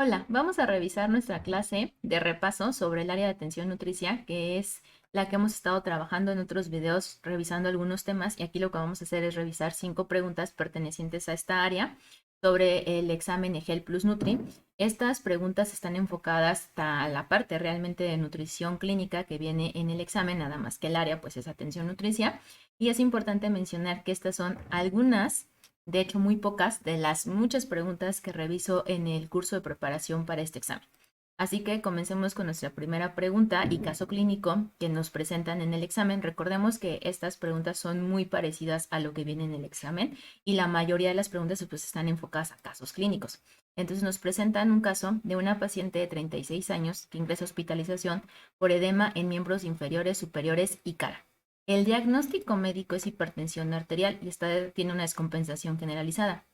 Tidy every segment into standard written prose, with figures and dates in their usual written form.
Hola, vamos a revisar nuestra clase de repaso sobre el área de atención nutricia, que es la que hemos estado trabajando en otros videos, revisando algunos temas, y aquí lo que vamos a hacer es revisar 5 preguntas pertenecientes a esta área sobre el examen EGEL Plus Nutri. Estas preguntas están enfocadas a la parte realmente de nutrición clínica que viene en el examen, nada más que el área pues es atención nutricia, y es importante mencionar que estas son algunas, de hecho muy pocas, de las muchas preguntas que reviso en el curso de preparación para este examen. Así que comencemos con nuestra primera pregunta y caso clínico que nos presentan en el examen. Recordemos que estas preguntas son muy parecidas a lo que viene en el examen y la mayoría de las preguntas pues están enfocadas a casos clínicos. Entonces nos presentan un caso de una paciente de 36 años que ingresa a hospitalización por edema en miembros inferiores, superiores y cara. El diagnóstico médico es hipertensión arterial y tiene una descompensación generalizada.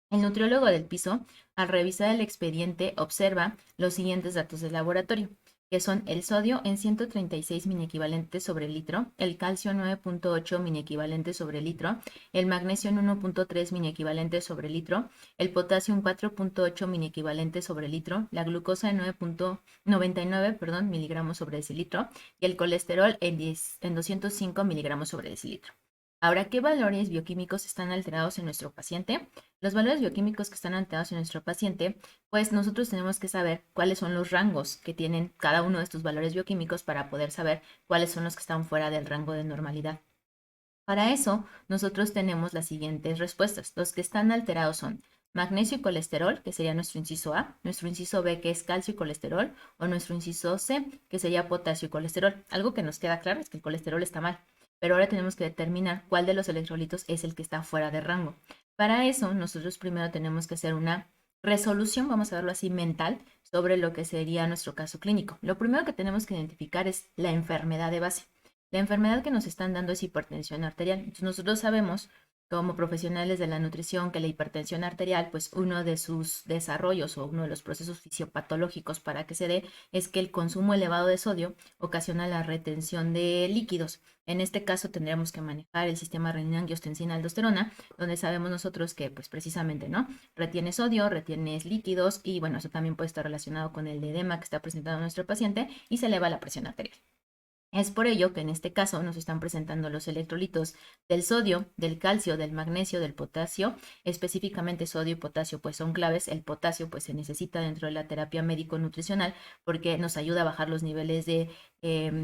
El nutriólogo del piso, al revisar el expediente, observa los siguientes datos de laboratorio, que son el sodio en 136 equivalentes sobre litro, el calcio en 9.8 equivalentes sobre litro, el magnesio en 1.3 equivalentes sobre litro, el potasio en 4.8 equivalentes sobre litro, la glucosa en 9.99, miligramos sobre decilitro y el colesterol en 205 miligramos sobre decilitro. Ahora, ¿qué valores bioquímicos están alterados en nuestro paciente? Los valores bioquímicos que están alterados en nuestro paciente, pues nosotros tenemos que saber cuáles son los rangos que tienen cada uno de estos valores bioquímicos para poder saber cuáles son los que están fuera del rango de normalidad. Para eso, nosotros tenemos las siguientes respuestas. Los que están alterados son magnesio y colesterol, que sería nuestro inciso A, nuestro inciso B, que es calcio y colesterol, o nuestro inciso C, que sería potasio y colesterol. Algo que nos queda claro es que el colesterol está mal, pero ahora tenemos que determinar cuál de los electrolitos es el que está fuera de rango. Para eso, nosotros primero tenemos que hacer una resolución, vamos a verlo así, mental, sobre lo que sería nuestro caso clínico. Lo primero que tenemos que identificar es la enfermedad de base. La enfermedad que nos están dando es hipertensión arterial. Entonces, nosotros sabemos como profesionales de la nutrición que la hipertensión arterial, pues uno de sus desarrollos o uno de los procesos fisiopatológicos para que se dé es que el consumo elevado de sodio ocasiona la retención de líquidos. En este caso tendríamos que manejar el sistema renina-angiotensina-aldosterona, donde sabemos nosotros que pues precisamente, ¿no? Retiene sodio, retiene líquidos y bueno, eso también puede estar relacionado con el edema que está presentando nuestro paciente y se eleva la presión arterial. Es por ello que en este caso nos están presentando los electrolitos del sodio, del calcio, del magnesio, del potasio, específicamente sodio y potasio, pues son claves. El potasio pues se necesita dentro de la terapia médico-nutricional porque nos ayuda a bajar los niveles de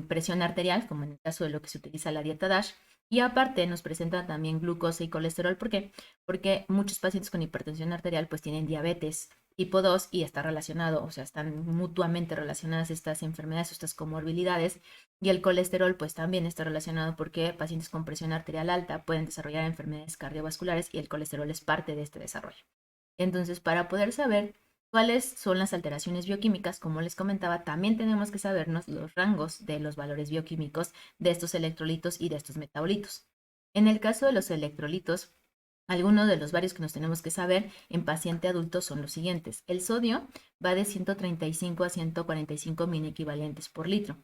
presión arterial, como en el caso de lo que se utiliza la dieta DASH. Y aparte nos presenta también glucosa y colesterol. ¿Por qué? Porque muchos pacientes con hipertensión arterial pues tienen diabetes tipo 2 y está relacionado, o sea, están mutuamente relacionadas estas enfermedades, estas comorbilidades. Y el colesterol pues también está relacionado porque pacientes con presión arterial alta pueden desarrollar enfermedades cardiovasculares y el colesterol es parte de este desarrollo. Entonces, para poder saber cuáles son las alteraciones bioquímicas, como les comentaba, también tenemos que sabernos los rangos de los valores bioquímicos de estos electrolitos y de estos metabolitos. En el caso de los electrolitos, algunos de los varios que nos tenemos que saber en paciente adulto son los siguientes. El sodio va de 135 a 145 mil equivalentes por litro.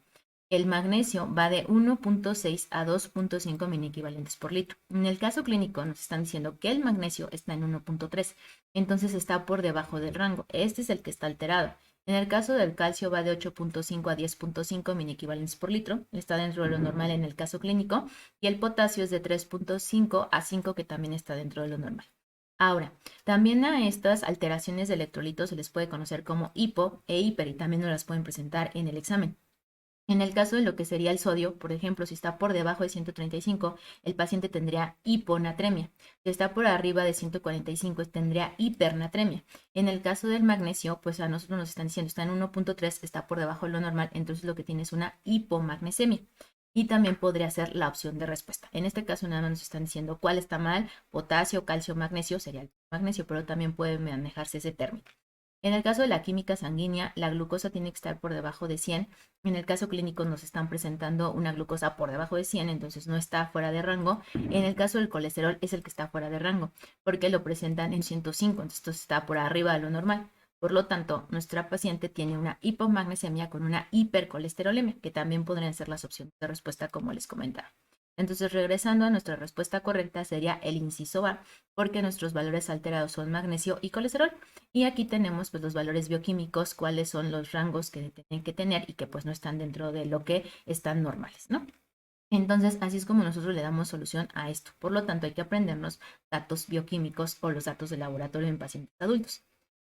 El magnesio va de 1.6 a 2.5 equivalentes por litro. En el caso clínico nos están diciendo que el magnesio está en 1.3, entonces está por debajo del rango. Este es el que está alterado. En el caso del calcio va de 8.5 a 10.5 equivalentes por litro, está dentro de lo normal en el caso clínico, y el potasio es de 3.5 a 5, que también está dentro de lo normal. Ahora, también a estas alteraciones de electrolitos se les puede conocer como hipo e hiper y también nos las pueden presentar en el examen. En el caso de lo que sería el sodio, por ejemplo, si está por debajo de 135, el paciente tendría hiponatremia. Si está por arriba de 145, tendría hipernatremia. En el caso del magnesio, pues a nosotros nos están diciendo, está en 1.3, está por debajo de lo normal, entonces lo que tiene es una hipomagnesemia. Y también podría ser la opción de respuesta. En este caso nada más nos están diciendo cuál está mal, potasio, calcio, magnesio, sería el magnesio, pero también puede manejarse ese término. En el caso de la química sanguínea, la glucosa tiene que estar por debajo de 100. En el caso clínico nos están presentando una glucosa por debajo de 100, entonces no está fuera de rango. En el caso del colesterol es el que está fuera de rango, porque lo presentan en 105, entonces esto está por arriba de lo normal. Por lo tanto, nuestra paciente tiene una hipomagnesemia con una hipercolesterolemia, que también podrían ser las opciones de respuesta como les comentaba. Entonces, regresando a nuestra respuesta correcta, sería el inciso A, porque nuestros valores alterados son magnesio y colesterol. Y aquí tenemos pues los valores bioquímicos, cuáles son los rangos que tienen que tener y que pues no están dentro de lo que están normales, ¿no? Entonces, así es como nosotros le damos solución a esto. Por lo tanto, hay que aprendernos datos bioquímicos o los datos de laboratorio en pacientes adultos.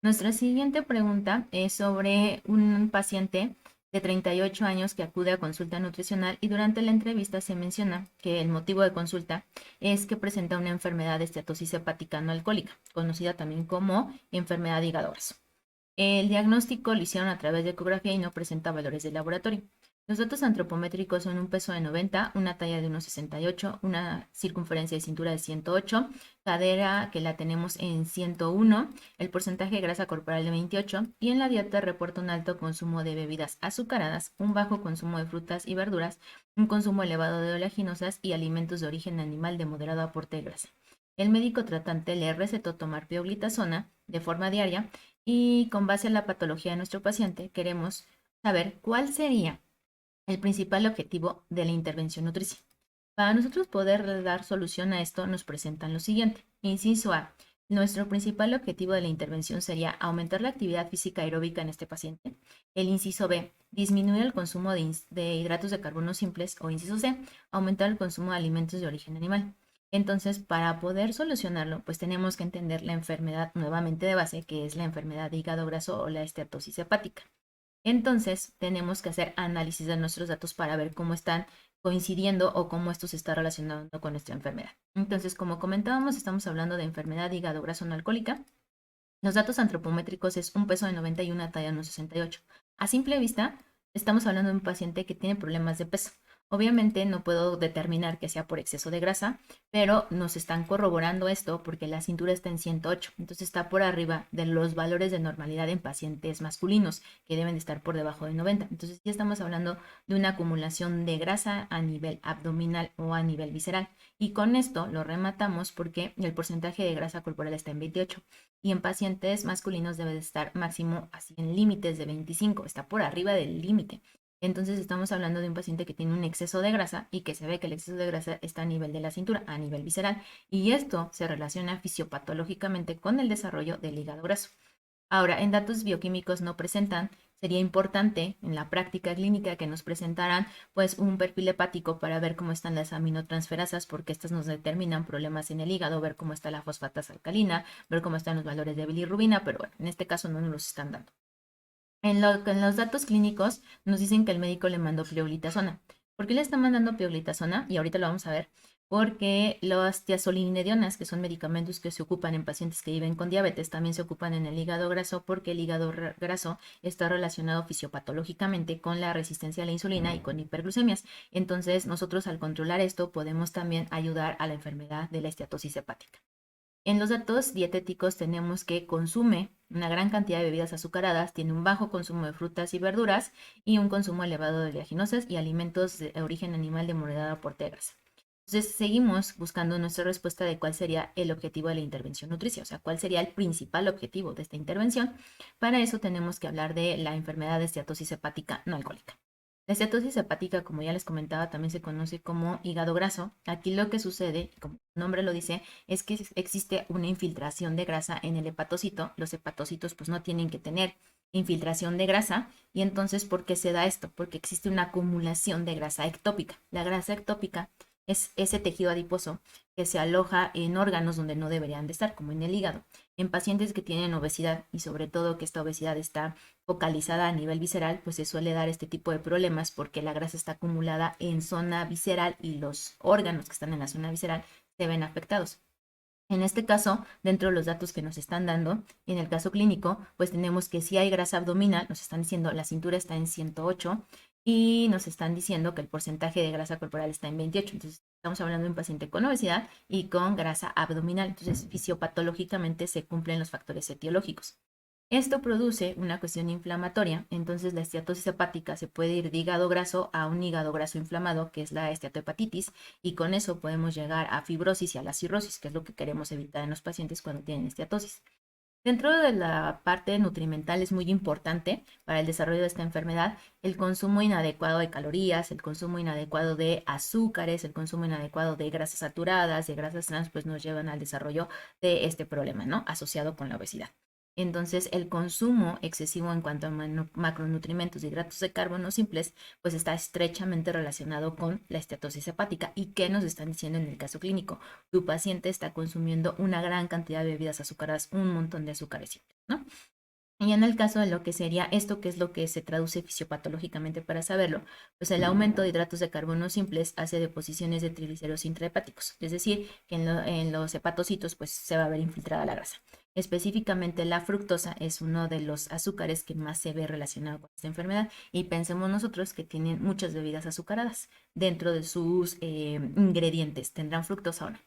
Nuestra siguiente pregunta es sobre un paciente de 38 años que acude a consulta nutricional y durante la entrevista se menciona que el motivo de consulta es que presenta una enfermedad de esteatosis hepática no alcohólica, conocida también como enfermedad de hígado graso. El diagnóstico lo hicieron a través de ecografía y no presenta valores de laboratorio. Los datos antropométricos son un peso de 90, una talla de 1,68, una circunferencia de cintura de 108, cadera que la tenemos en 101, el porcentaje de grasa corporal de 28 y en la dieta reporta un alto consumo de bebidas azucaradas, un bajo consumo de frutas y verduras, un consumo elevado de oleaginosas y alimentos de origen animal de moderado aporte de grasa. El médico tratante le recetó tomar pioglitazona de forma diaria y con base en la patología de nuestro paciente queremos saber cuál sería el principal objetivo de la intervención nutricia. Para nosotros poder dar solución a esto, nos presentan lo siguiente. Inciso A. Nuestro principal objetivo de la intervención sería aumentar la actividad física aeróbica en este paciente. El inciso B. Disminuir el consumo de hidratos de carbono simples. O inciso C. Aumentar el consumo de alimentos de origen animal. Entonces, para poder solucionarlo, pues tenemos que entender la enfermedad nuevamente de base, que es la enfermedad de hígado graso o la esteatosis hepática. Entonces, tenemos que hacer análisis de nuestros datos para ver cómo están coincidiendo o cómo esto se está relacionando con nuestra enfermedad. Entonces, como comentábamos, estamos hablando de enfermedad de hígado graso no alcohólica. Los datos antropométricos es un peso de 90 y una talla de 1,68. A simple vista, estamos hablando de un paciente que tiene problemas de peso. Obviamente no puedo determinar que sea por exceso de grasa, pero nos están corroborando esto porque la cintura está en 108, entonces está por arriba de los valores de normalidad en pacientes masculinos que deben de estar por debajo de 90. Entonces ya estamos hablando de una acumulación de grasa a nivel abdominal o a nivel visceral. Y con esto lo rematamos porque el porcentaje de grasa corporal está en 28 y en pacientes masculinos debe de estar máximo así en límites de 25, está por arriba del límite. Entonces estamos hablando de un paciente que tiene un exceso de grasa y que se ve que el exceso de grasa está a nivel de la cintura, a nivel visceral, y esto se relaciona fisiopatológicamente con el desarrollo del hígado graso. Ahora, en datos bioquímicos no presentan, sería importante en la práctica clínica que nos presentaran pues un perfil hepático para ver cómo están las aminotransferasas, porque estas nos determinan problemas en el hígado, ver cómo está la fosfatasa alcalina, ver cómo están los valores de bilirrubina, pero bueno, en este caso no nos los están dando. En los datos clínicos nos dicen que el médico le mandó pioglitazona. ¿Por qué le está mandando pioglitazona? Y ahorita lo vamos a ver. Porque las tiazolinidionas, que son medicamentos que se ocupan en pacientes que viven con diabetes, también se ocupan en el hígado graso porque el hígado graso está relacionado fisiopatológicamente con la resistencia a la insulina y con hiperglucemias. Entonces, nosotros al controlar esto podemos también ayudar a la enfermedad de la esteatosis hepática. En los datos dietéticos tenemos que consume una gran cantidad de bebidas azucaradas, tiene un bajo consumo de frutas y verduras y un consumo elevado de oleaginosas y alimentos de origen animal de moderado aporte de grasa. Entonces, seguimos buscando nuestra respuesta de cuál sería el objetivo de la intervención nutricia, o sea, cuál sería el principal objetivo de esta intervención. Para eso tenemos que hablar de la enfermedad de esteatosis hepática no alcohólica. La esteatosis hepática, como ya les comentaba, también se conoce como hígado graso. Aquí lo que sucede, como el nombre lo dice, es que existe una infiltración de grasa en el hepatocito. Los hepatocitos pues no tienen que tener infiltración de grasa y entonces ¿por qué se da esto? Porque existe una acumulación de grasa ectópica. La grasa ectópica es ese tejido adiposo que se aloja en órganos donde no deberían de estar, como en el hígado. En pacientes que tienen obesidad y sobre todo que esta obesidad está focalizada a nivel visceral, pues se suele dar este tipo de problemas porque la grasa está acumulada en zona visceral y los órganos que están en la zona visceral se ven afectados. En este caso, dentro de los datos que nos están dando, en el caso clínico, pues tenemos que si hay grasa abdominal, nos están diciendo la cintura está en 108 y nos están diciendo que el porcentaje de grasa corporal está en 28. Entonces, estamos hablando de un paciente con obesidad y con grasa abdominal. Entonces, fisiopatológicamente se cumplen los factores etiológicos. Esto produce una cuestión inflamatoria, entonces la esteatosis hepática se puede ir de hígado graso a un hígado graso inflamado, que es la esteatohepatitis, y con eso podemos llegar a fibrosis y a la cirrosis, que es lo que queremos evitar en los pacientes cuando tienen esteatosis. Dentro de la parte nutrimental es muy importante para el desarrollo de esta enfermedad el consumo inadecuado de calorías, el consumo inadecuado de azúcares, el consumo inadecuado de grasas saturadas, de grasas trans, pues nos llevan al desarrollo de este problema, ¿no? Asociado con la obesidad. Entonces, el consumo excesivo en cuanto a macronutrientes y hidratos de carbono simples, pues está estrechamente relacionado con la esteatosis hepática. ¿Y qué nos están diciendo en el caso clínico? Tu paciente está consumiendo una gran cantidad de bebidas azucaradas, un montón de azúcares simples, ¿no? Y en el caso de lo que sería esto, que es lo que se traduce fisiopatológicamente para saberlo, pues el aumento de hidratos de carbono simples hace deposiciones de triglicéridos intrahepáticos, es decir, que en los hepatocitos pues se va a ver infiltrada la grasa. Específicamente la fructosa es uno de los azúcares que más se ve relacionado con esta enfermedad y pensemos nosotros que tienen muchas bebidas azucaradas dentro de sus ingredientes, ¿tendrán fructosa o no?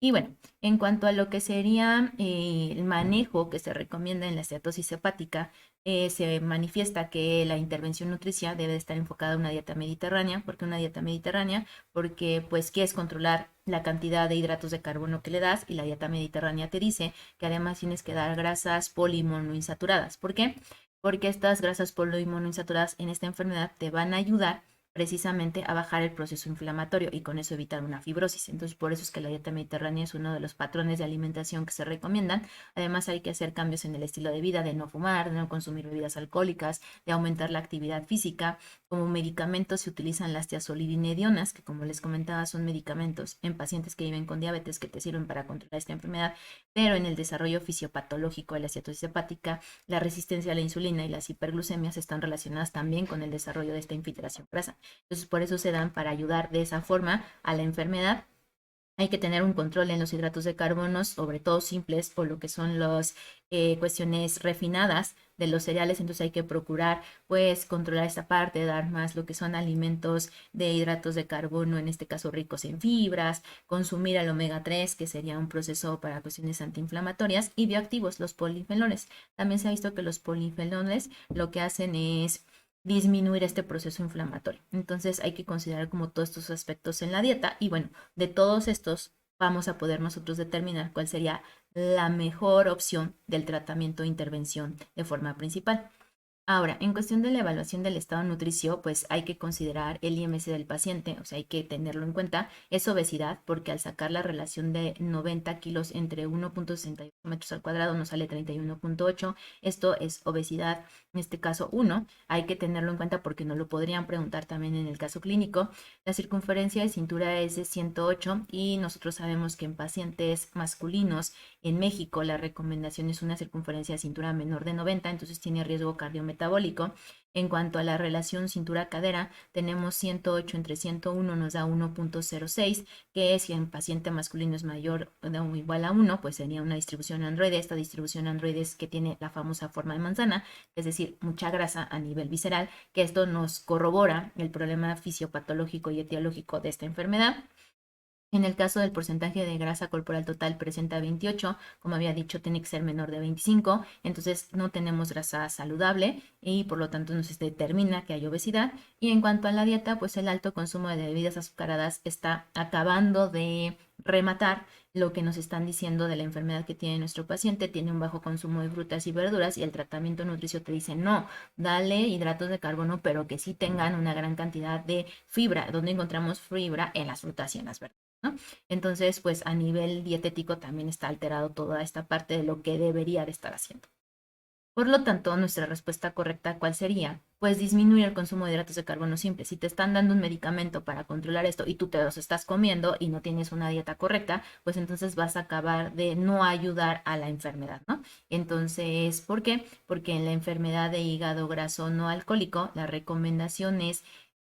Y bueno, en cuanto a lo que sería el manejo que se recomienda en la esteatosis hepática, se manifiesta que la intervención nutricia debe estar enfocada a una dieta mediterránea. ¿Por qué una dieta mediterránea? Porque pues quieres controlar la cantidad de hidratos de carbono que le das y la dieta mediterránea te dice que además tienes que dar grasas polimonoinsaturadas. ¿Por qué? Porque estas grasas polimonoinsaturadas en esta enfermedad te van a ayudar precisamente a bajar el proceso inflamatorio y con eso evitar una fibrosis. Entonces, por eso es que la dieta mediterránea es uno de los patrones de alimentación que se recomiendan. Además, hay que hacer cambios en el estilo de vida, de no fumar, de no consumir bebidas alcohólicas, de aumentar la actividad física. Como medicamentos se utilizan las tiazolidinedionas, que como les comentaba son medicamentos en pacientes que viven con diabetes que te sirven para controlar esta enfermedad, pero en el desarrollo fisiopatológico de la esteatosis hepática, la resistencia a la insulina y las hiperglucemias están relacionadas también con el desarrollo de esta infiltración grasa. Entonces, por eso se dan para ayudar de esa forma a la enfermedad. Hay que tener un control en los hidratos de carbono, sobre todo simples o lo que son las cuestiones refinadas de los cereales. Entonces hay que procurar pues controlar esta parte, dar más lo que son alimentos de hidratos de carbono, en este caso ricos en fibras, consumir el omega 3 que sería un proceso para cuestiones antiinflamatorias, y bioactivos, los polifenoles. También se ha visto que los polifenoles lo que hacen es disminuir este proceso inflamatorio. Entonces hay que considerar como todos estos aspectos en la dieta y bueno, de todos estos vamos a poder nosotros determinar cuál sería la mejor opción del tratamiento o intervención de forma principal. Ahora, en cuestión de la evaluación del estado nutricio, pues hay que considerar el IMC del paciente, o sea, hay que tenerlo en cuenta. Es obesidad porque al sacar la relación de 90 kilos entre 1.68 metros al cuadrado nos sale 31.8. Esto es obesidad, en este caso 1. Hay que tenerlo en cuenta porque nos lo podrían preguntar también en el caso clínico. La circunferencia de cintura es de 108 y nosotros sabemos que en pacientes masculinos en México la recomendación es una circunferencia de cintura menor de 90, entonces tiene riesgo cardiometabólico. En cuanto a la relación cintura-cadera, tenemos 108 entre 101 nos da 1.06, que si en paciente masculino es mayor o igual a 1, pues sería una distribución androide. Esta distribución androide es que tiene la famosa forma de manzana, es decir, mucha grasa a nivel visceral, que esto nos corrobora el problema fisiopatológico y etiológico de esta enfermedad. En el caso del porcentaje de grasa corporal total presenta 28, como había dicho, tiene que ser menor de 25, entonces no tenemos grasa saludable y por lo tanto no se determina que hay obesidad. Y en cuanto a la dieta, pues el alto consumo de bebidas azucaradas está acabando de rematar lo que nos están diciendo de la enfermedad que tiene nuestro paciente. Tiene un bajo consumo de frutas y verduras y el tratamiento nutricio te dice no, dale hidratos de carbono, pero que sí tengan una gran cantidad de fibra. ¿Dónde encontramos fibra? En las frutas y en las verduras, ¿no? Entonces, pues a nivel dietético también está alterado toda esta parte de lo que debería de estar haciendo. Por lo tanto, nuestra respuesta correcta, ¿cuál sería? Pues disminuir el consumo de hidratos de carbono simple. Si te están dando un medicamento para controlar esto y tú te los estás comiendo y no tienes una dieta correcta, pues entonces vas a acabar de no ayudar a la enfermedad, ¿no? Entonces, ¿por qué? Porque en la enfermedad de hígado graso no alcohólico, la recomendación es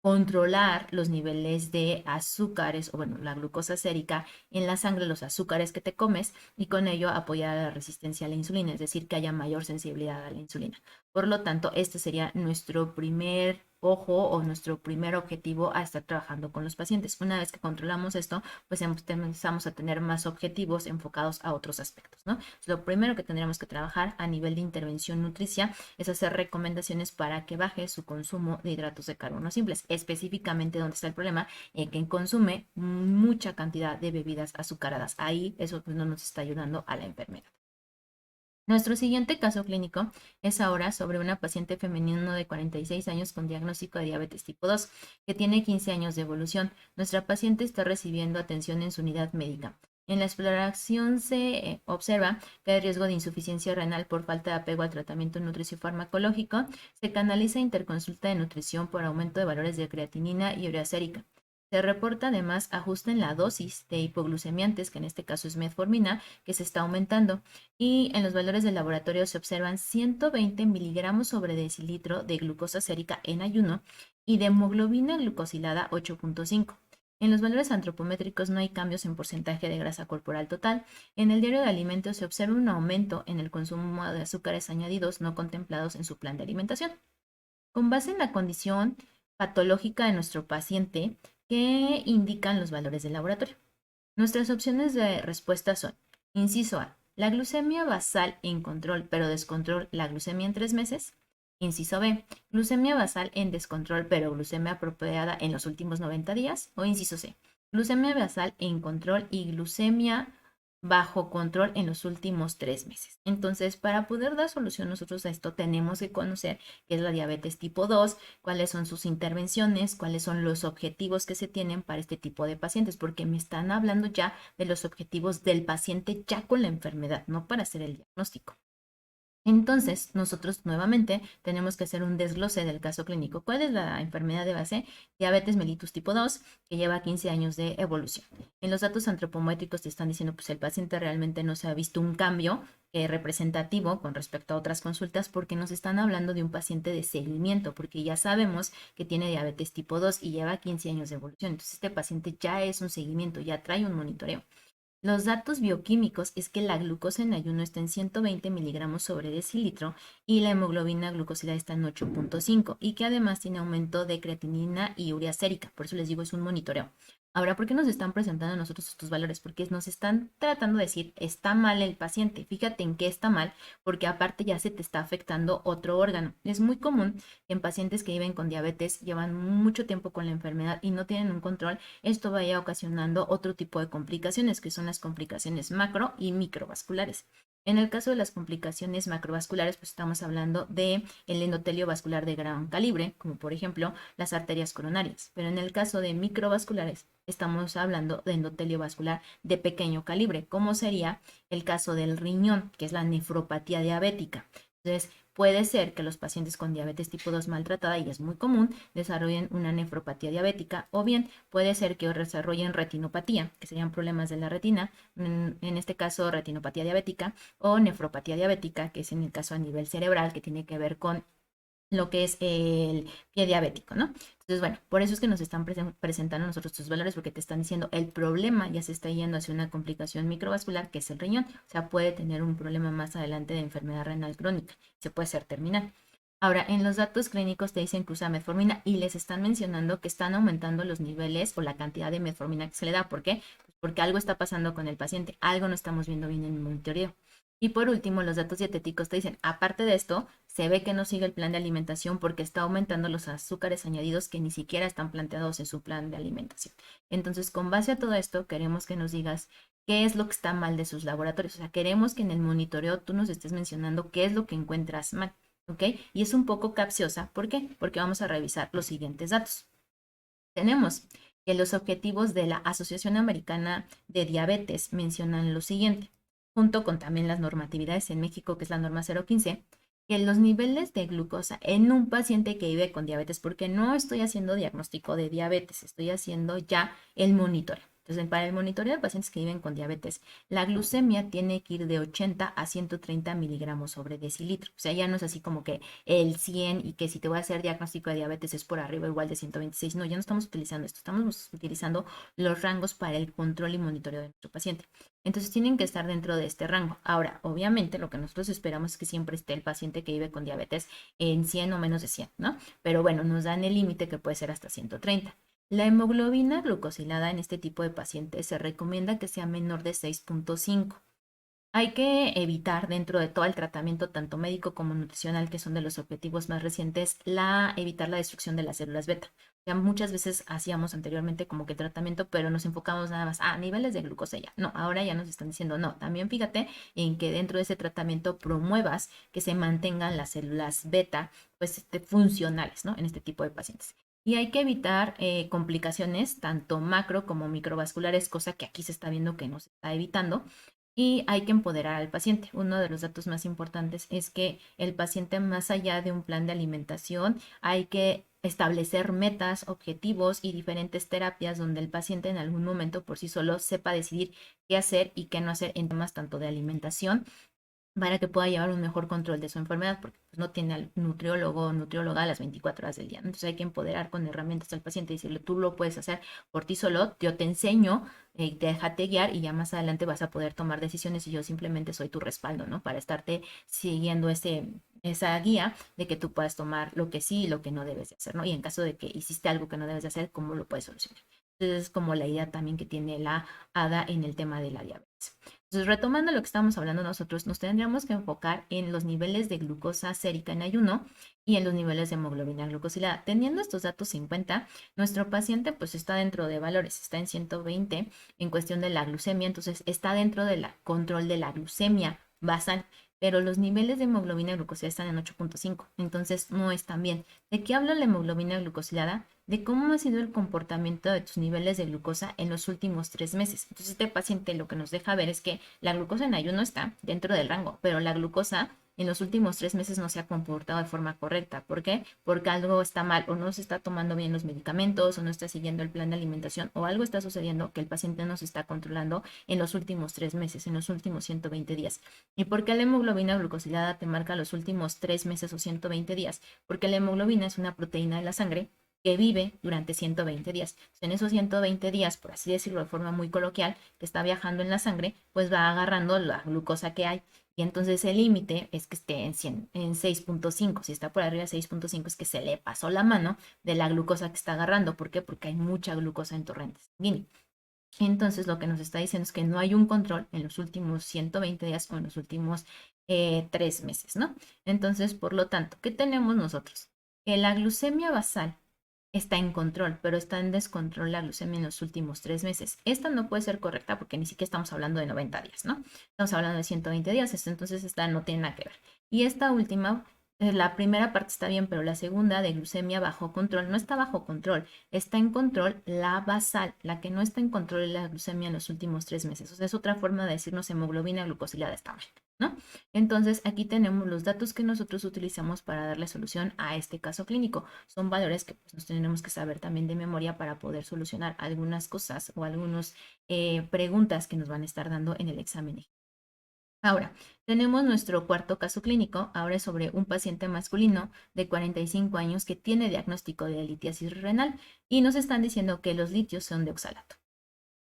controlar los niveles de azúcares o bueno, la glucosa sérica en la sangre, los azúcares que te comes y con ello apoyar a la resistencia a la insulina, es decir, que haya mayor sensibilidad a la insulina. Por lo tanto, este sería nuestro primer ojo o nuestro primer objetivo a estar trabajando con los pacientes. Una vez que controlamos esto, pues empezamos a tener más objetivos enfocados a otros aspectos, ¿no? Lo primero que tendríamos que trabajar a nivel de intervención nutricia es hacer recomendaciones para que baje su consumo de hidratos de carbono simples, específicamente donde está el problema, que consume mucha cantidad de bebidas azucaradas. Ahí eso pues, no nos está ayudando a la enfermedad. Nuestro siguiente caso clínico es ahora sobre una paciente femenina de 46 años con diagnóstico de diabetes tipo 2, que tiene 15 años de evolución. Nuestra paciente está recibiendo atención en su unidad médica. En la exploración se observa que hay riesgo de insuficiencia renal por falta de apego al tratamiento nutricio-farmacológico. Se canaliza interconsulta de nutrición por aumento de valores de creatinina y urea sérica. Se reporta además ajuste en la dosis de hipoglucemiantes, que en este caso es metformina, que se está aumentando. Y en los valores del laboratorio se observan 120 miligramos sobre decilitro de glucosa sérica en ayuno y de hemoglobina glucosilada 8.5. En los valores antropométricos no hay cambios en porcentaje de grasa corporal total. En el diario de alimentos se observa un aumento en el consumo de azúcares añadidos no contemplados en su plan de alimentación. Con base en la condición patológica de nuestro paciente, ¿qué indican los valores del laboratorio? Nuestras opciones de respuesta son: inciso A, la glucemia basal en control pero descontrol la glucemia en 3 meses. Inciso B, glucemia basal en descontrol pero glucemia apropiada en los últimos 90 días. O inciso C, glucemia basal en control y glucemia bajo control en los últimos 3 meses. Entonces, para poder dar solución nosotros a esto, tenemos que conocer qué es la diabetes tipo 2, cuáles son sus intervenciones, cuáles son los objetivos que se tienen para este tipo de pacientes, porque me están hablando ya de los objetivos del paciente ya con la enfermedad, no para hacer el diagnóstico. Entonces, nosotros nuevamente tenemos que hacer un desglose del caso clínico. ¿Cuál es la enfermedad de base? Diabetes mellitus tipo 2, que lleva 15 años de evolución. En los datos antropométricos te están diciendo, pues el paciente realmente no se ha visto un cambio representativo con respecto a otras consultas, porque nos están hablando de un paciente de seguimiento, porque ya sabemos que tiene diabetes tipo 2 y lleva 15 años de evolución. Entonces, este paciente ya es un seguimiento, ya trae un monitoreo. Los datos bioquímicos es que la glucosa en ayuno está en 120 miligramos sobre decilitro y la hemoglobina glucosilada está en 8.5 y que además tiene aumento de creatinina y urea sérica. Por eso les digo, es un monitoreo. Ahora, ¿por qué nos están presentando a nosotros estos valores? Porque nos están tratando de decir, está mal el paciente. Fíjate en qué está mal, porque aparte ya se te está afectando otro órgano. Es muy común que en pacientes que viven con diabetes, llevan mucho tiempo con la enfermedad y no tienen un control, esto vaya ocasionando otro tipo de complicaciones, que son las complicaciones macro y microvasculares. En el caso de las complicaciones macrovasculares, pues estamos hablando de el endotelio vascular de gran calibre, como por ejemplo las arterias coronarias. Pero en el caso de microvasculares, estamos hablando de endotelio vascular de pequeño calibre, como sería el caso del riñón, que es la nefropatía diabética. Entonces, puede ser que los pacientes con diabetes tipo 2 maltratada, y es muy común, desarrollen una nefropatía diabética, o bien puede ser que desarrollen retinopatía, que serían problemas de la retina, en este caso retinopatía diabética, o nefropatía diabética, que es en el caso a nivel cerebral, que tiene que ver con lo que es el pie diabético, ¿no? Entonces, bueno, por eso es que nos están presentando nosotros estos valores, porque te están diciendo el problema ya se está yendo hacia una complicación microvascular, que es el riñón. O sea, puede tener un problema más adelante de enfermedad renal crónica, se puede ser terminal. Ahora, en los datos clínicos te dicen que usa metformina y les están mencionando que están aumentando los niveles o la cantidad de metformina que se le da. ¿Por qué? Pues porque algo está pasando con el paciente, algo no estamos viendo bien en el monitoreo. Y por último, los datos dietéticos te dicen, aparte de esto, se ve que no sigue el plan de alimentación porque está aumentando los azúcares añadidos que ni siquiera están planteados en su plan de alimentación. Entonces, con base a todo esto, queremos que nos digas qué es lo que está mal de sus laboratorios. O sea, queremos que en el monitoreo tú nos estés mencionando qué es lo que encuentras mal, ¿ok? Y es un poco capciosa. ¿Por qué? Porque vamos a revisar los siguientes datos. Tenemos que los objetivos de la Asociación Americana de Diabetes mencionan lo siguiente, junto con también las normatividades en México, que es la norma 015, que los niveles de glucosa en un paciente que vive con diabetes, porque no estoy haciendo diagnóstico de diabetes, estoy haciendo ya el monitoreo. Entonces, para el monitoreo de pacientes que viven con diabetes, la glucemia tiene que ir de 80 a 130 miligramos sobre decilitro. O sea, ya no es así como que el 100 y que si te voy a hacer diagnóstico de diabetes es por arriba igual de 126. No, ya no estamos utilizando esto, estamos utilizando los rangos para el control y monitoreo de nuestro paciente. Entonces tienen que estar dentro de este rango. Ahora, obviamente lo que nosotros esperamos es que siempre esté el paciente que vive con diabetes en 100 o menos de 100, ¿no? Pero bueno, nos dan el límite que puede ser hasta 130. La hemoglobina glucosilada en este tipo de pacientes se recomienda que sea menor de 6.5. Hay que evitar dentro de todo el tratamiento, tanto médico como nutricional, que son de los objetivos más recientes, evitar la destrucción de las células beta. Ya muchas veces hacíamos anteriormente como que tratamiento, pero nos enfocamos nada más a niveles de glucosa ya. No, ahora ya nos están diciendo no. También fíjate en que dentro de ese tratamiento promuevas que se mantengan las células beta, pues funcionales, ¿no? En este tipo de pacientes. Y hay que evitar complicaciones tanto macro como microvasculares, cosa que aquí se está viendo que no se está evitando. Y hay que empoderar al paciente. Uno de los datos más importantes es que el paciente, más allá de un plan de alimentación, hay que establecer metas, objetivos y diferentes terapias donde el paciente en algún momento por sí solo sepa decidir qué hacer y qué no hacer en temas tanto de alimentación para que pueda llevar un mejor control de su enfermedad, porque pues, no tiene al nutriólogo o nutrióloga a las 24 horas del día. Entonces hay que empoderar con herramientas al paciente y decirle, tú lo puedes hacer por ti solo, yo te enseño, déjate guiar y ya más adelante vas a poder tomar decisiones y yo simplemente soy tu respaldo, ¿no? Para estarte siguiendo esa guía de que tú puedas tomar lo que sí y lo que no debes de hacer, ¿no? Y en caso de que hiciste algo que no debes de hacer, ¿cómo lo puedes solucionar? Entonces es como la idea también que tiene la ADA en el tema de la diabetes. Entonces, retomando lo que estamos hablando nosotros, nos tendríamos que enfocar en los niveles de glucosa sérica en ayuno y en los niveles de hemoglobina glucosilada. Teniendo estos datos en cuenta, nuestro paciente pues está dentro de valores, está en 120 en cuestión de la glucemia, entonces está dentro del control de la glucemia basal, pero los niveles de hemoglobina glucosilada están en 8.5, entonces no están bien. ¿De qué habla la hemoglobina glucosilada? De cómo ha sido el comportamiento de tus niveles de glucosa en los últimos 3 meses. Entonces, este paciente lo que nos deja ver es que la glucosa en ayuno está dentro del rango, pero la glucosa en los últimos 3 meses no se ha comportado de forma correcta. ¿Por qué? Porque algo está mal o no se está tomando bien los medicamentos o no está siguiendo el plan de alimentación o algo está sucediendo que el paciente no se está controlando en los últimos 3 meses, en los últimos 120 días. ¿Y por qué la hemoglobina glucosilada te marca los últimos 3 meses o 120 días? Porque la hemoglobina es una proteína de la sangre que vive durante 120 días. En esos 120 días, por así decirlo de forma muy coloquial, que está viajando en la sangre, pues va agarrando la glucosa que hay. Y entonces el límite es que esté en 100, en 6.5. Si está por arriba de 6.5 es que se le pasó la mano de la glucosa que está agarrando. ¿Por qué? Porque hay mucha glucosa en torrente sanguíneo. Entonces lo que nos está diciendo es que no hay un control en los últimos 120 días o en los últimos 3 meses, ¿no? Entonces, por lo tanto, ¿qué tenemos nosotros? Que la glucemia basal está en control, pero está en descontrol la glucemia en los últimos 3 meses. Esta no puede ser correcta porque ni siquiera estamos hablando de 90 días, ¿no? Estamos hablando de 120 días, entonces esta no tiene nada que ver. Y esta última, la primera parte está bien, pero la segunda de glucemia bajo control no está bajo control, está en control la basal, la que no está en control es la glucemia en los últimos 3 meses. O sea, es otra forma de decirnos hemoglobina glucosilada está mal, ¿no? Entonces, aquí tenemos los datos que nosotros utilizamos para darle solución a este caso clínico. Son valores que pues, nos tenemos que saber también de memoria para poder solucionar algunas cosas o algunas preguntas que nos van a estar dando en el examen. Ahora, tenemos nuestro cuarto caso clínico. Ahora es sobre un paciente masculino de 45 años que tiene diagnóstico de litiasis renal y nos están diciendo que los litios son de oxalato.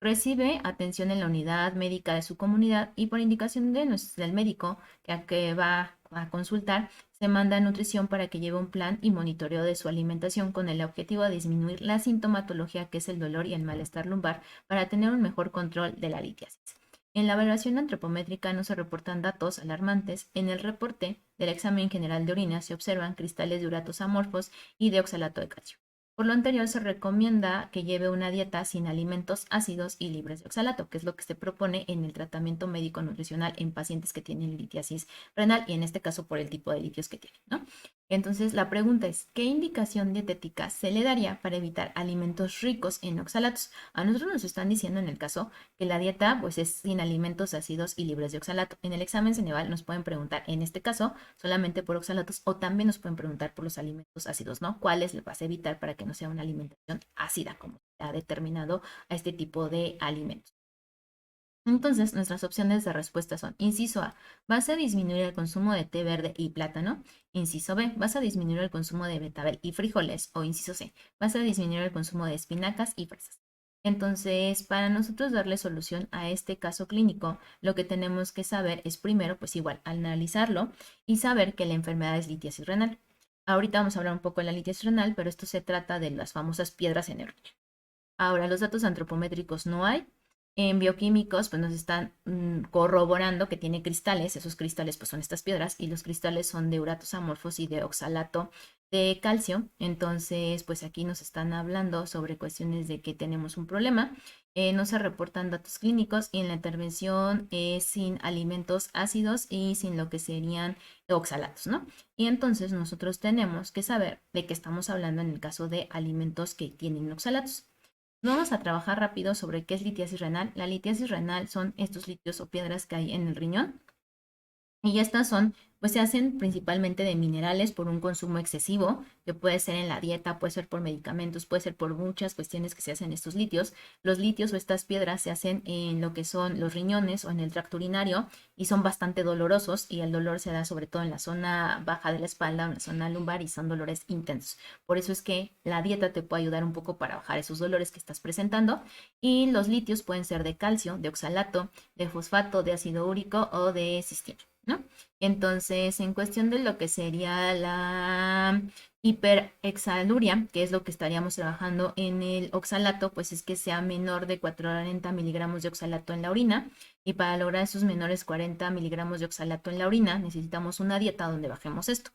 Recibe atención en la unidad médica de su comunidad y por indicación del médico que va a consultar, se manda a nutrición para que lleve un plan y monitoreo de su alimentación con el objetivo de disminuir la sintomatología que es el dolor y el malestar lumbar para tener un mejor control de la litiasis. En la evaluación antropométrica no se reportan datos alarmantes. En el reporte del examen general de orina se observan cristales de uratos amorfos y de oxalato de calcio. Por lo anterior, se recomienda que lleve una dieta sin alimentos ácidos y libres de oxalato, que es lo que se propone en el tratamiento médico nutricional en pacientes que tienen litiasis renal y en este caso por el tipo de litios que tienen, ¿no? Entonces, la pregunta es, ¿qué indicación dietética se le daría para evitar alimentos ricos en oxalatos? A nosotros nos están diciendo en el caso que la dieta pues es sin alimentos ácidos y libres de oxalato. En el examen Ceneval nos pueden preguntar, en este caso, solamente por oxalatos o también nos pueden preguntar por los alimentos ácidos, ¿no? ¿Cuáles le vas a evitar para que no sea una alimentación ácida como se ha determinado a este tipo de alimentos? Entonces, nuestras opciones de respuesta son, inciso A, vas a disminuir el consumo de té verde y plátano. Inciso B, vas a disminuir el consumo de betabel y frijoles. O inciso C, vas a disminuir el consumo de espinacas y fresas. Entonces, para nosotros darle solución a este caso clínico, lo que tenemos que saber es primero, pues igual, analizarlo y saber que la enfermedad es litiasis renal. Ahorita vamos a hablar un poco de la litiasis renal, pero esto se trata de las famosas piedras en el riñón. Ahora, los datos antropométricos no hay. En bioquímicos, pues nos están corroborando que tiene cristales. Esos cristales, pues son estas piedras, y los cristales son de uratos amorfos y de oxalato de calcio. Entonces, pues aquí nos están hablando sobre cuestiones de que tenemos un problema. No se reportan datos clínicos y en la intervención es sin alimentos ácidos y sin lo que serían oxalatos, ¿no? Y entonces nosotros tenemos que saber de qué estamos hablando en el caso de alimentos que tienen oxalatos. Vamos a trabajar rápido sobre qué es litiasis renal. La litiasis renal son estos litios o piedras que hay en el riñón, y estas son, pues se hacen principalmente de minerales por un consumo excesivo, que puede ser en la dieta, puede ser por medicamentos, puede ser por muchas cuestiones que se hacen estos litios. Los litios o estas piedras se hacen en lo que son los riñones o en el tracto urinario y son bastante dolorosos, y el dolor se da sobre todo en la zona baja de la espalda o en la zona lumbar, y son dolores intensos. Por eso es que la dieta te puede ayudar un poco para bajar esos dolores que estás presentando. Y los litios pueden ser de calcio, de oxalato, de fosfato, de ácido úrico o de cistina, ¿no? Entonces, en cuestión de lo que sería la hiperexaluria, que es lo que estaríamos trabajando en el oxalato, pues es que sea menor de 40 miligramos de oxalato en la orina. Y para lograr esos menores 40 miligramos de oxalato en la orina, necesitamos una dieta donde bajemos esto.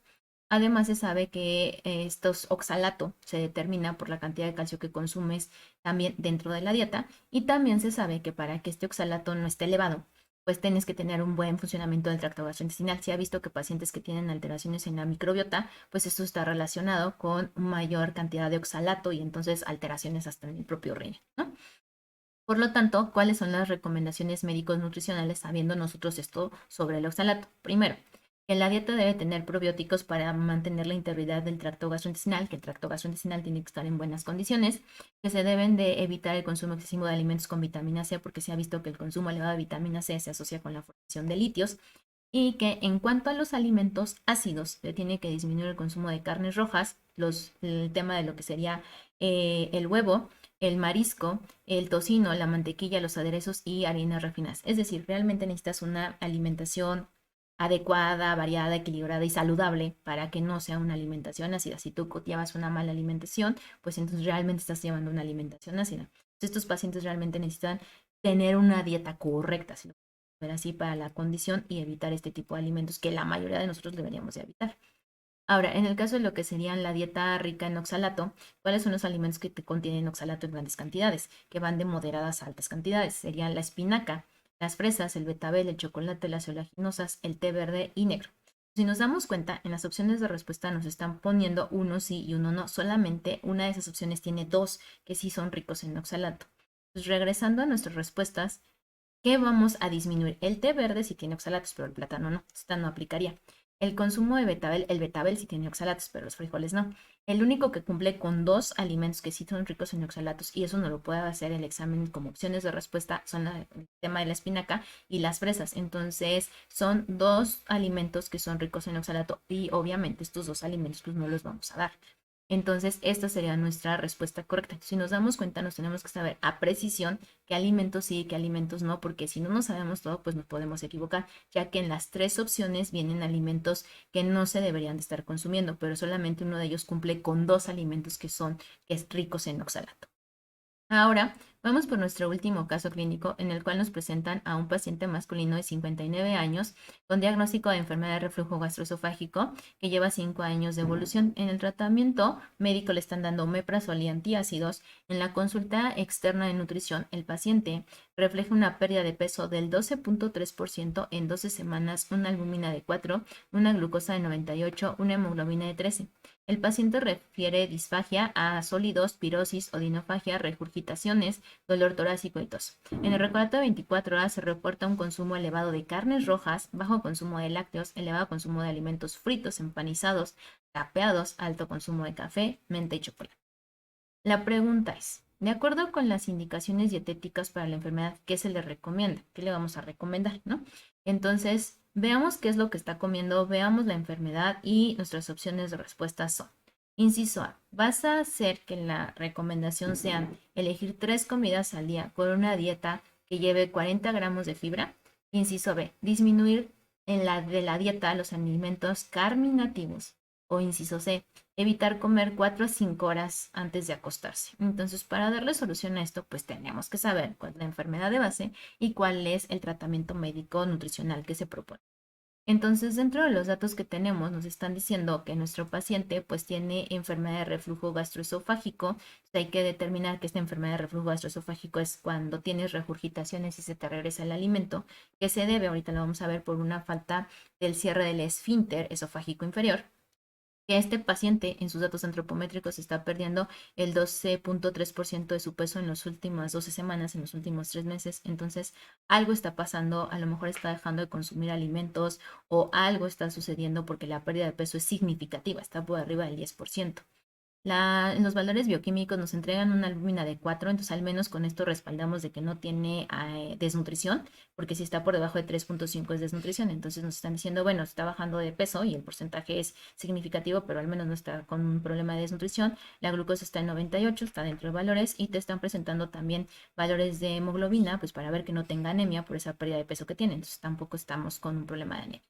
Además, se sabe que estos oxalato se determina por la cantidad de calcio que consumes también dentro de la dieta. Y también se sabe que para que este oxalato no esté elevado, pues tienes que tener un buen funcionamiento del tracto gastrointestinal. Se ha visto que pacientes que tienen alteraciones en la microbiota, pues esto está relacionado con mayor cantidad de oxalato y entonces alteraciones hasta en el propio riñón, ¿no? Por lo tanto, ¿cuáles son las recomendaciones médicos nutricionales sabiendo nosotros esto sobre el oxalato? Primero, que la dieta debe tener probióticos para mantener la integridad del tracto gastrointestinal, que el tracto gastrointestinal tiene que estar en buenas condiciones, que se deben de evitar el consumo excesivo de alimentos con vitamina C, porque se ha visto que el consumo elevado de vitamina C se asocia con la formación de litios, y que en cuanto a los alimentos ácidos, se tiene que disminuir el consumo de carnes rojas, el tema de lo que sería el huevo, el marisco, el tocino, la mantequilla, los aderezos y harinas refinadas. Es decir, realmente necesitas una alimentación adecuada, variada, equilibrada y saludable para que no sea una alimentación ácida. Si tú llevas una mala alimentación, pues entonces realmente estás llevando una alimentación ácida. Entonces, estos pacientes realmente necesitan tener una dieta correcta, si lo ver así, para la condición, y evitar este tipo de alimentos que la mayoría de nosotros deberíamos de evitar. Ahora, en el caso de lo que serían la dieta rica en oxalato, ¿cuáles son los alimentos que te contienen oxalato en grandes cantidades? Que van de moderadas a altas cantidades. Serían la espinaca, las fresas, el betabel, el chocolate, las oleaginosas, el té verde y negro. Si nos damos cuenta, en las opciones de respuesta nos están poniendo uno sí y uno no. Solamente una de esas opciones tiene dos que sí son ricos en oxalato. Pues regresando a nuestras respuestas, ¿qué vamos a disminuir? El té verde sí tiene oxalatos, pero el plátano no. Esta no aplicaría. El consumo de betabel, el betabel sí tiene oxalatos, pero los frijoles no. El único que cumple con dos alimentos que sí son ricos en oxalatos, y eso no lo puede hacer el examen como opciones de respuesta, son el tema de la espinaca y las fresas. Entonces, son dos alimentos que son ricos en oxalato, y obviamente estos dos alimentos pues no los vamos a dar. Entonces, esta sería nuestra respuesta correcta. Si nos damos cuenta, nos tenemos que saber a precisión qué alimentos sí y qué alimentos no, porque si no nos sabemos todo, pues nos podemos equivocar, ya que en las tres opciones vienen alimentos que no se deberían de estar consumiendo, pero solamente uno de ellos cumple con dos alimentos que es ricos en oxalato. Ahora vamos por nuestro último caso clínico, en el cual nos presentan a un paciente masculino de 59 años con diagnóstico de enfermedad de reflujo gastroesofágico, que lleva 5 años de evolución. En el tratamiento médico le están dando omeprazol y antiácidos. En la consulta externa de nutrición, el paciente refleja una pérdida de peso del 12.3% en 12 semanas, una albúmina de 4, una glucosa de 98, una hemoglobina de 13. El paciente refiere disfagia a sólidos, pirosis, odinofagia, regurgitaciones, dolor torácico y tos. En el recordatorio de 24 horas se reporta un consumo elevado de carnes rojas, bajo consumo de lácteos, elevado consumo de alimentos fritos, empanizados, capeados, alto consumo de café, menta y chocolate. La pregunta es, de acuerdo con las indicaciones dietéticas para la enfermedad, ¿qué se le recomienda? ¿Qué le vamos a recomendar, no? Entonces, veamos qué es lo que está comiendo, veamos la enfermedad y nuestras opciones de respuesta son: inciso A, vas a hacer que la recomendación sean elegir 3 comidas al día con una dieta que lleve 40 gramos de fibra. Inciso B, disminuir de la dieta los alimentos carminativos o inciso C, evitar comer 4 a 5 horas antes de acostarse. Entonces, para darle solución a esto, pues tenemos que saber cuál es la enfermedad de base y cuál es el tratamiento médico nutricional que se propone. Entonces, dentro de los datos que tenemos, nos están diciendo que nuestro paciente pues tiene enfermedad de reflujo gastroesofágico. Entonces, hay que determinar que esta enfermedad de reflujo gastroesofágico es cuando tienes regurgitaciones y se te regresa el alimento, que se debe, ahorita lo vamos a ver, por una falta del cierre del esfínter esofágico inferior, que este paciente en sus datos antropométricos está perdiendo el 12.3% de su peso en las últimas 12 semanas, en los últimos 3 meses. Entonces, algo está pasando, a lo mejor está dejando de consumir alimentos o algo está sucediendo porque la pérdida de peso es significativa, está por arriba del 10%. Los valores bioquímicos nos entregan una albúmina de 4, entonces al menos con esto respaldamos de que no tiene desnutrición, porque si está por debajo de 3.5 es desnutrición, entonces nos están diciendo, bueno, está bajando de peso y el porcentaje es significativo, pero al menos no está con un problema de desnutrición. La glucosa está en 98, está dentro de valores y te están presentando también valores de hemoglobina, pues para ver que no tenga anemia por esa pérdida de peso que tiene, entonces tampoco estamos con un problema de anemia.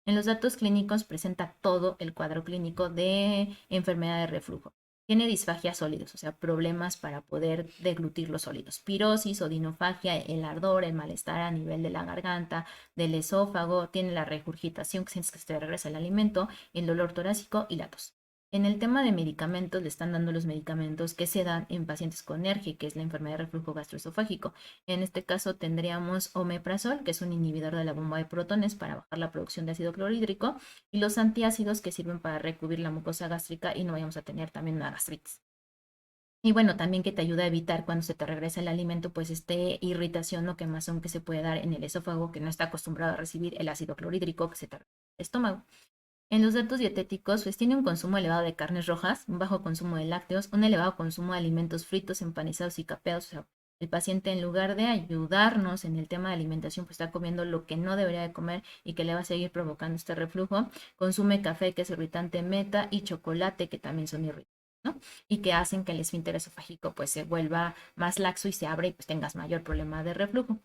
En los datos clínicos presenta todo el cuadro clínico de enfermedad de reflujo. Tiene disfagia sólidos, o sea, problemas para poder deglutir los sólidos. Pirosis, odinofagia, el ardor, el malestar a nivel de la garganta, del esófago, tiene la regurgitación, que sientes que se te regresa el alimento, el dolor torácico y la tos. En el tema de medicamentos, le están dando los medicamentos que se dan en pacientes con ERGE, que es la enfermedad de reflujo gastroesofágico. En este caso tendríamos omeprazol, que es un inhibidor de la bomba de protones para bajar la producción de ácido clorhídrico, y los antiácidos que sirven para recubrir la mucosa gástrica y no vayamos a tener también una gastritis. Y bueno, también que te ayuda a evitar cuando se te regresa el alimento, pues irritación o quemazón que se puede dar en el esófago, que no está acostumbrado a recibir el ácido clorhídrico que se te regresa el estómago. En los datos dietéticos, pues tiene un consumo elevado de carnes rojas, un bajo consumo de lácteos, un elevado consumo de alimentos fritos, empanizados y capeados. O sea, el paciente en lugar de ayudarnos en el tema de alimentación, pues está comiendo lo que no debería de comer y que le va a seguir provocando este reflujo. Consume café, que es irritante meta, y chocolate, que también son irritantes, ¿no? Y que hacen que el esfínter esofágico pues se vuelva más laxo y se abre y pues tengas mayor problema de reflujo.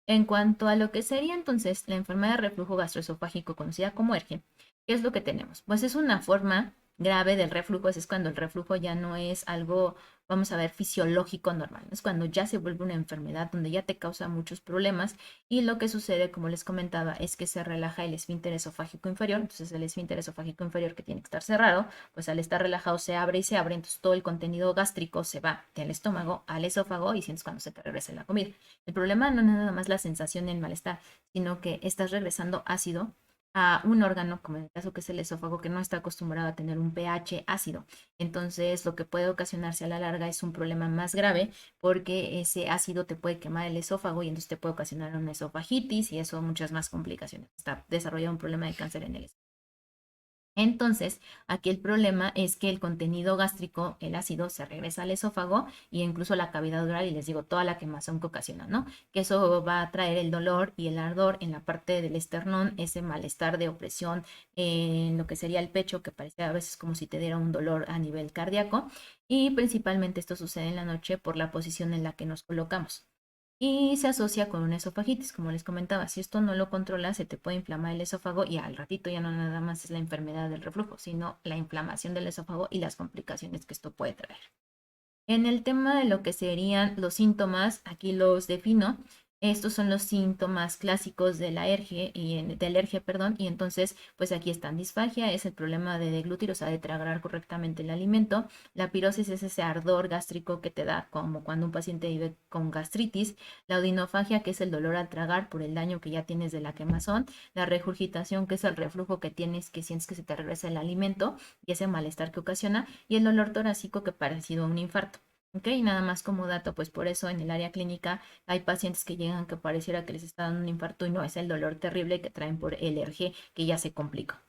En cuanto a lo que sería entonces la enfermedad de reflujo gastroesofágico conocida como ERGE, ¿qué es lo que tenemos? Pues es una forma grave del reflujo, es cuando el reflujo ya no es algo, vamos a ver, fisiológico normal, es cuando ya se vuelve una enfermedad donde ya te causa muchos problemas y lo que sucede, como les comentaba, es que se relaja el esfínter esofágico inferior, entonces el esfínter esofágico inferior que tiene que estar cerrado, pues al estar relajado se abre y se abre, entonces todo el contenido gástrico se va del estómago al esófago y sientes cuando se te regresa la comida. El problema no es nada más la sensación y el malestar, sino que estás regresando ácido a un órgano, como en el caso que es el esófago, que no está acostumbrado a tener un pH ácido. Entonces, lo que puede ocasionarse a la larga es un problema más grave porque ese ácido te puede quemar el esófago y entonces te puede ocasionar una esofagitis y eso muchas más complicaciones. Está desarrollando un problema de cáncer en el esófago. Entonces, aquí el problema es que el contenido gástrico, el ácido, se regresa al esófago y incluso a la cavidad oral y les digo toda la quemazón que ocasiona, ¿no? Que eso va a traer el dolor y el ardor en la parte del esternón, ese malestar de opresión en lo que sería el pecho, que parece a veces como si te diera un dolor a nivel cardíaco. Y principalmente esto sucede en la noche por la posición en la que nos colocamos y se asocia con una esofagitis, como les comentaba. Si esto no lo controlas, se te puede inflamar el esófago y al ratito ya no nada más es la enfermedad del reflujo, sino la inflamación del esófago y las complicaciones que esto puede traer. En el tema de lo que serían los síntomas, aquí los defino. Estos son los síntomas clásicos de la ERGE del ERGE, perdón, y entonces, pues aquí están disfagia, es el problema de deglutir, o sea, de tragar correctamente el alimento. La pirosis es ese ardor gástrico que te da como cuando un paciente vive con gastritis. La odinofagia, que es el dolor al tragar por el daño que ya tienes de la quemazón. La regurgitación, que es el reflujo que tienes, que sientes que se te regresa el alimento y ese malestar que ocasiona. Y el dolor torácico, que parecido a un infarto. Ok, nada más como dato, pues por eso en el área clínica hay pacientes que llegan que pareciera que les está dando un infarto y no, es el dolor terrible que traen por el ERG que ya se complica.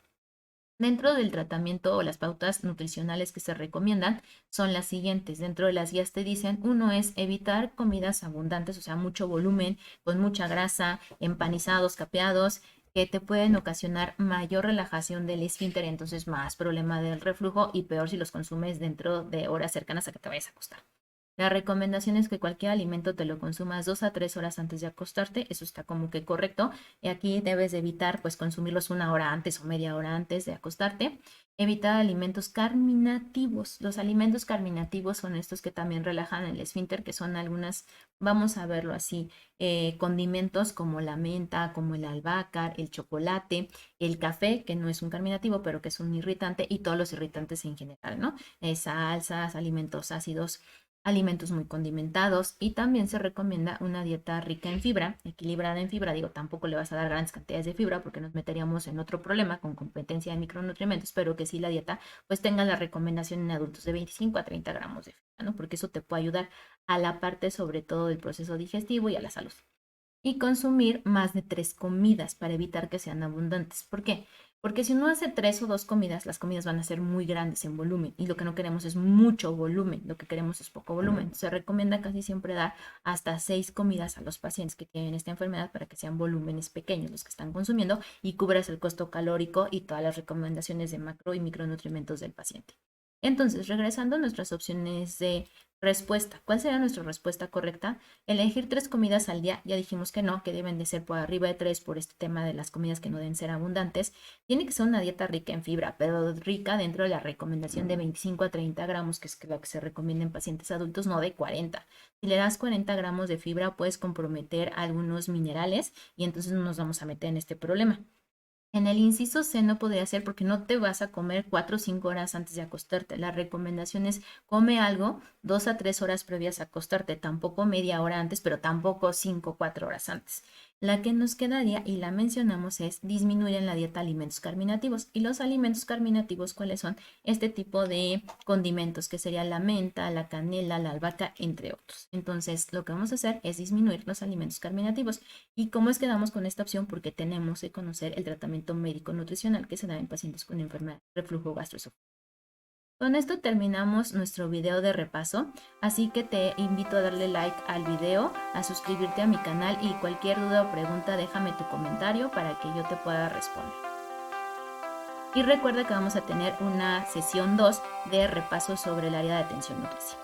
Dentro del tratamiento o las pautas nutricionales que se recomiendan son las siguientes. Dentro de las guías te dicen, uno es evitar comidas abundantes, o sea, mucho volumen, con mucha grasa, empanizados, capeados, que te pueden ocasionar mayor relajación del esfínter, entonces más problema del reflujo y peor si los consumes dentro de horas cercanas a que te vayas a acostar. La recomendación es que cualquier alimento te lo consumas 2 a 3 horas antes de acostarte, eso está como que correcto. Y aquí debes de evitar pues consumirlos 1 hora antes o media hora antes de acostarte. Evitar alimentos carminativos. Los alimentos carminativos son estos que también relajan el esfínter, que son algunas, vamos a verlo así, condimentos como la menta, como el albahaca, el chocolate, el café, que no es un carminativo, pero que es un irritante, y todos los irritantes en general, ¿no? Salsas, alimentos ácidos, alimentos muy condimentados, y también se recomienda una dieta rica en fibra, equilibrada en fibra. Digo, tampoco le vas a dar grandes cantidades de fibra porque nos meteríamos en otro problema con competencia de micronutrientes, pero que sí la dieta pues tenga la recomendación en adultos de 25 a 30 gramos de fibra, ¿no? Porque eso te puede ayudar a la parte sobre todo del proceso digestivo y a la salud. Y consumir más de 3 comidas para evitar que sean abundantes. ¿Por qué? Porque si uno hace 3 o 2 comidas, las comidas van a ser muy grandes en volumen y lo que no queremos es mucho volumen, lo que queremos es poco volumen. Se recomienda casi siempre dar hasta 6 comidas a los pacientes que tienen esta enfermedad para que sean volúmenes pequeños los que están consumiendo y cubras el costo calórico y todas las recomendaciones de macro y micronutrientes del paciente. Entonces, regresando a nuestras opciones de respuesta, ¿cuál sería nuestra respuesta correcta? Elegir 3 comidas al día, ya dijimos que no, que deben de ser por arriba de 3 por este tema de las comidas que no deben ser abundantes. Tiene que ser una dieta rica en fibra, pero rica dentro de la recomendación de 25 a 30 gramos, que es lo que se recomienda en pacientes adultos, no de 40. Si le das 40 gramos de fibra, puedes comprometer algunos minerales y entonces no nos vamos a meter en este problema. En el inciso C no podría ser porque no te vas a comer 4 o 5 horas antes de acostarte. La recomendación es come algo 2 a 3 horas previas a acostarte, tampoco media hora antes, pero tampoco 5 o 4 horas antes. La que nos quedaría, y la mencionamos, es disminuir en la dieta alimentos carminativos. Y los alimentos carminativos, ¿cuáles son? Este tipo de condimentos, que sería la menta, la canela, la albahaca, entre otros. Entonces, lo que vamos a hacer es disminuir los alimentos carminativos. ¿Y cómo es que damos con esta opción? Porque tenemos que conocer el tratamiento médico nutricional que se da en pacientes con enfermedad de reflujo gastroesofágico. Con esto terminamos nuestro video de repaso, así que te invito a darle like al video, a suscribirte a mi canal y cualquier duda o pregunta déjame tu comentario para que yo te pueda responder. Y recuerda que vamos a tener una sesión 2 de repaso sobre el área de atención nutrición.